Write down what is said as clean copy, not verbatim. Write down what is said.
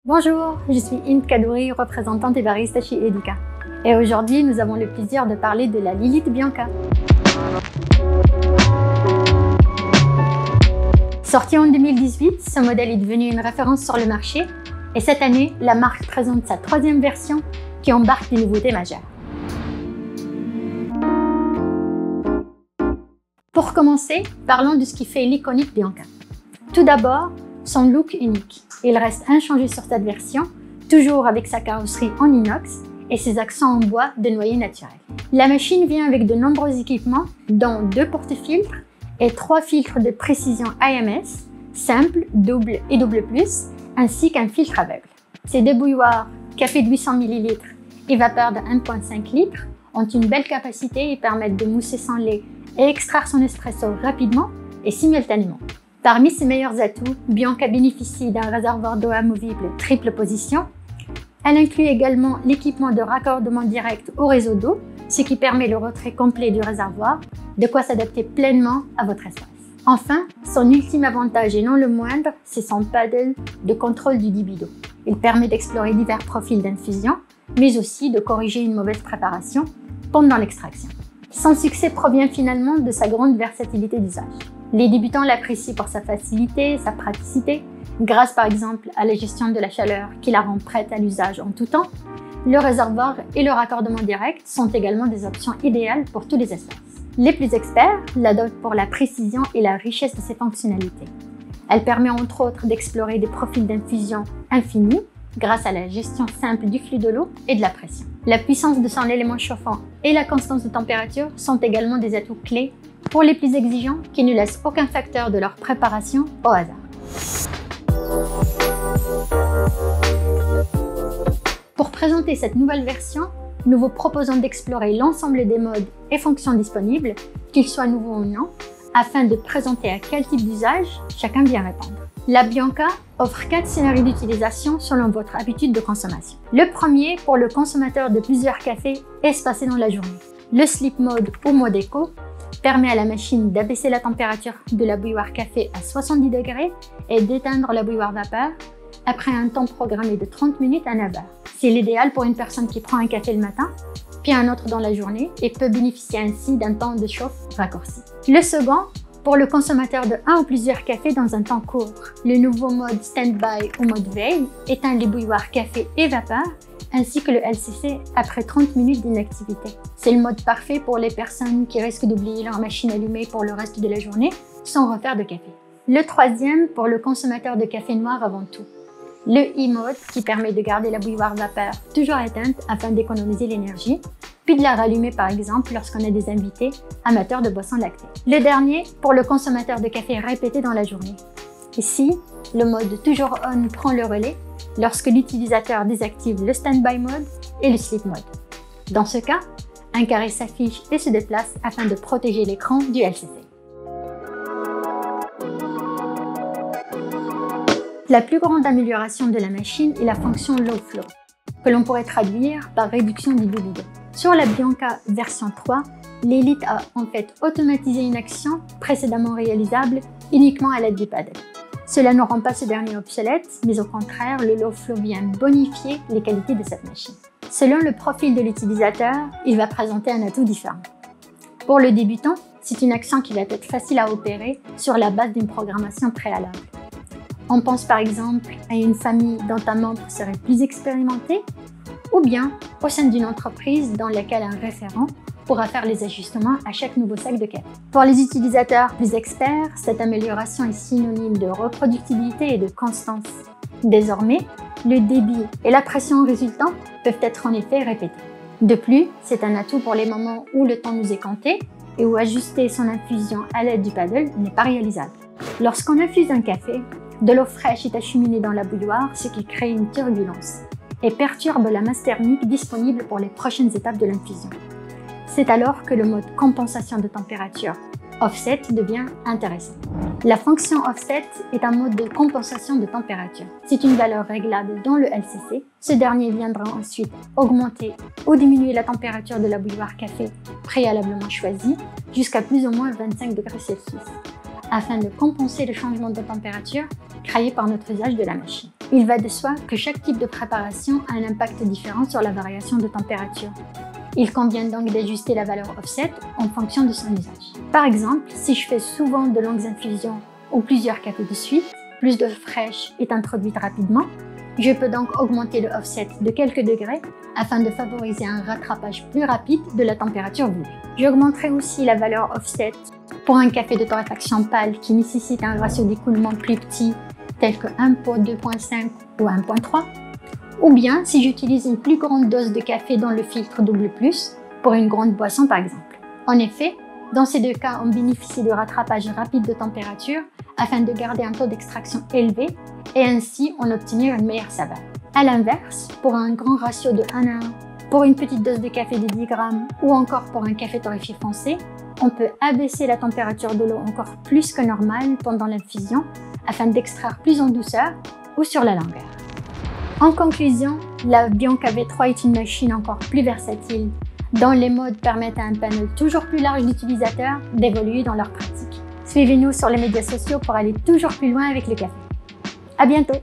Bonjour, je suis Inde Kadouri, représentante et barista chez Educa. Et aujourd'hui, nous avons le plaisir de parler de la Lilith Bianca. Sorti en 2018, ce modèle est devenu une référence sur le marché. Et cette année, la marque présente sa troisième version qui embarque des nouveautés majeures. Pour commencer, parlons de ce qui fait l'iconique Bianca. Tout d'abord, son look unique. Il reste inchangé sur cette version, toujours avec sa carrosserie en inox et ses accents en bois de noyer naturel. La machine vient avec de nombreux équipements, dont 2 porte-filtres et 3 filtres de précision AMS, simple, double et double plus, ainsi qu'un filtre aveugle. Ces deux bouilloires, café de 800 ml et vapeur de 1,5 litres, ont une belle capacité et permettent de mousser son lait et extraire son espresso rapidement et simultanément. Parmi ses meilleurs atouts, Bianca bénéficie d'un réservoir d'eau amovible triple position. Elle inclut également l'équipement de raccordement direct au réseau d'eau, ce qui permet le retrait complet du réservoir, de quoi s'adapter pleinement à votre espace. Enfin, son ultime avantage et non le moindre, c'est son paddle de contrôle du débit d'eau. Il permet d'explorer divers profils d'infusion, mais aussi de corriger une mauvaise préparation pendant l'extraction. Son succès provient finalement de sa grande versatilité d'usage. Les débutants l'apprécient pour sa facilité, sa praticité, grâce par exemple à la gestion de la chaleur qui la rend prête à l'usage en tout temps. Le réservoir et le raccordement direct sont également des options idéales pour tous les espaces. Les plus experts l'adoptent pour la précision et la richesse de ses fonctionnalités. Elle permet entre autres d'explorer des profils d'infusion infinis grâce à la gestion simple du flux de l'eau et de la pression. La puissance de son élément chauffant et la constance de température sont également des atouts clés pour les plus exigeants qui ne laissent aucun facteur de leur préparation au hasard. Pour présenter cette nouvelle version, nous vous proposons d'explorer l'ensemble des modes et fonctions disponibles, qu'ils soient nouveaux ou non, afin de présenter à quel type d'usage chacun vient répondre. La Bianca offre 4 scénarios d'utilisation selon votre habitude de consommation. Le premier pour le consommateur de plusieurs cafés espacés dans la journée. Le Sleep Mode ou mode éco permet à la machine d'abaisser la température de la bouilloire café à 70 degrés et d'éteindre la bouilloire vapeur après un temps programmé de 30 minutes à 9 heures. C'est l'idéal pour une personne qui prend un café le matin, puis un autre dans la journée et peut bénéficier ainsi d'un temps de chauffe raccourci. Le second, pour le consommateur de 1 ou plusieurs cafés dans un temps court. Le nouveau mode Standby ou mode veille éteint les bouilloires café et vapeur, ainsi que le LCC après 30 minutes d'inactivité. C'est le mode parfait pour les personnes qui risquent d'oublier leur machine allumée pour le reste de la journée sans refaire de café. Le troisième pour le consommateur de café noir avant tout. Le e-mode qui permet de garder la bouilloire vapeur toujours éteinte afin d'économiser l'énergie, puis de la rallumer par exemple lorsqu'on a des invités amateurs de boissons lactées. Le dernier pour le consommateur de café répété dans la journée. Ici, le mode toujours on prend le relais lorsque l'utilisateur désactive le Standby Mode et le Sleep Mode. Dans ce cas, un carré s'affiche et se déplace afin de protéger l'écran du LCC. La plus grande amélioration de la machine est la fonction Low Flow, que l'on pourrait traduire par réduction du débit d'eau. Sur la Bianca version 3, Lilith a en fait automatisé une action précédemment réalisable uniquement à l'aide du paddle. Cela ne rend pas ce dernier obsolète, mais au contraire, le Low Flow vient bonifier les qualités de cette machine. Selon le profil de l'utilisateur, il va présenter un atout différent. Pour le débutant, c'est une action qui va être facile à opérer sur la base d'une programmation préalable. On pense par exemple à une famille dont un membre serait plus expérimenté, ou bien au sein d'une entreprise dans laquelle un référent pourra faire les ajustements à chaque nouveau sac de café. Pour les utilisateurs plus experts, cette amélioration est synonyme de reproductibilité et de constance. Désormais, le débit et la pression résultant peuvent être en effet répétés. De plus, c'est un atout pour les moments où le temps nous est compté et où ajuster son infusion à l'aide du paddle n'est pas réalisable. Lorsqu'on infuse un café, de l'eau fraîche est acheminée dans la bouilloire, ce qui crée une turbulence et perturbe la masse thermique disponible pour les prochaines étapes de l'infusion. C'est alors que le mode compensation de température Offset devient intéressant. La fonction Offset est un mode de compensation de température. C'est une valeur réglable dans le LCC. Ce dernier viendra ensuite augmenter ou diminuer la température de la bouilloire café préalablement choisie jusqu'à plus ou moins 25 degrés Celsius. Afin de compenser le changement de température, créés par notre usage de la machine. Il va de soi que chaque type de préparation a un impact différent sur la variation de température. Il convient donc d'ajuster la valeur offset en fonction de son usage. Par exemple, si je fais souvent de longues infusions ou plusieurs cafés de suite, plus d'eau fraîche est introduite rapidement, je peux donc augmenter le offset de quelques degrés afin de favoriser un rattrapage plus rapide de la température voulue. J'augmenterai aussi la valeur offset pour un café de torréfaction pâle qui nécessite un ratio d'écoulement plus petit, tel que 1 pour 2.5 ou 1.3, ou bien si j'utilise une plus grande dose de café dans le filtre double plus pour une grande boisson par exemple. En effet, dans ces deux cas, on bénéficie de rattrapage rapide de température afin de garder un taux d'extraction élevé et ainsi en obtenir une meilleure saveur. A l'inverse, pour un grand ratio de 1 à 1, pour une petite dose de café de 10 grammes ou encore pour un café torréfié foncé, on peut abaisser la température de l'eau encore plus que normal pendant l'infusion afin d'extraire plus en douceur ou sur la longueur. En conclusion, la Bianca V3 est une machine encore plus versatile, dont les modes permettent à un panel toujours plus large d'utilisateurs d'évoluer dans leur pratique. Suivez-nous sur les médias sociaux pour aller toujours plus loin avec le café. À bientôt!